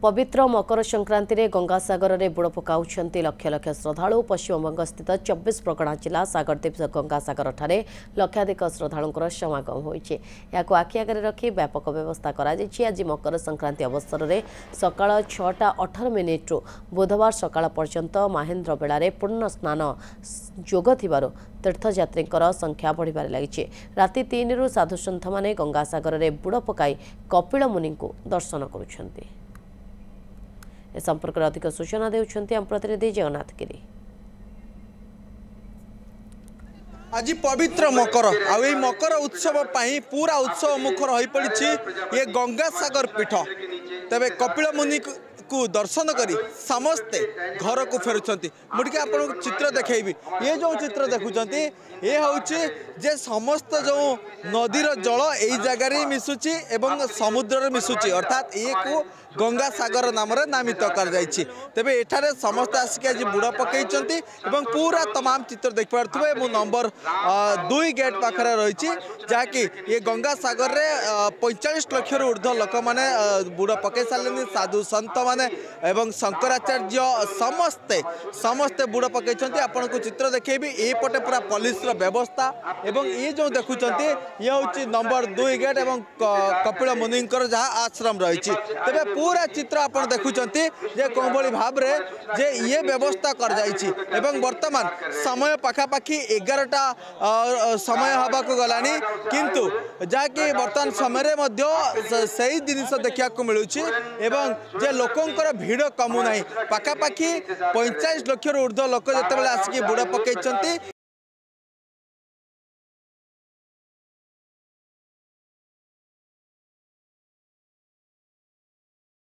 पवित्र मकर संक्रांति रे गंगासागर में बुड़ पकाउछंती लक्ष लक्ष श्रद्धालु। पश्चिमबंग स्थित 24 परगना जिला सागरदीप गंगासागर ठारे लक्षाधिक श्रद्धालुंकर समागम होइछे। याको आखि आगे रखी व्यापक व्यवस्था करा जायछि। आज मकर संक्रांति अवसर में सकाळ 6:18 बुधवार सकाळ पर्यंत महेंद्र बेलारे पूर्ण स्नान जोग थिबारु तीर्थयात्रींकर संख्या बढ़िबार लागिछि। राति 3 साधुसंत माने गंगासागर में बुड़ पकाई कपिल मुनि को दर्शन करुछंती। ए संपर्क में अधिक सूचना देउछंती हम प्रतिनिधि जगन्नाथ गिरी। आज पवित्र मकर आई मकर उत्सव पाई पूरा उत्सव मुखर हो पड़ी ये गंगासागर पीठ। तेबे कपिल मुनि को दर्शन करी समस्ते घर को फेरुंट। मुझे आपको चित्र देखी ये जो चित्र देखुंत ये हूँ जे समस्त जो नदीर जल यही जगार मिशुची एवं समुद्र मिशुची अर्थात ये को गंगा सागर नाम नामित कर तेबे एठारे समस्त आसिक आज बुड़ पकई पूरा तमाम चित्र देख पारे मु नंबर 2 गेट पाखे रही जहाँकि ये गंगा सागर रे 45 लाख ऊर्ध्व लोक मैंने बुड़ पकई सारे साधु सन्त मैंने एवं शंकराचार्य समस्ते समस्ते बुड़ पकई आपन को चित्र देखेबी ये पटे पूरा पुलिस व्यवस्था एवं ये जो देखुंत ये हूँ नंबर 2 गेट एवं कपिल मुनि जहाँ आश्रम रही तेरे पूरा चित्र आप देखुंत जे कौन भाव रे जे ये व्यवस्था कर जाइछि एवं वर्तमान समय पाखापाखि 11टा समय हवा को गलानी किंतु जाकि वर्तमान समय मध्य सही जिनिस देखा मिलूँ एवं जे लोकंकर भीड़ कमु नहीं पाखापाखि 45 लाख ऊर्ध्व लोक जिते आसिक बुड़ पकई।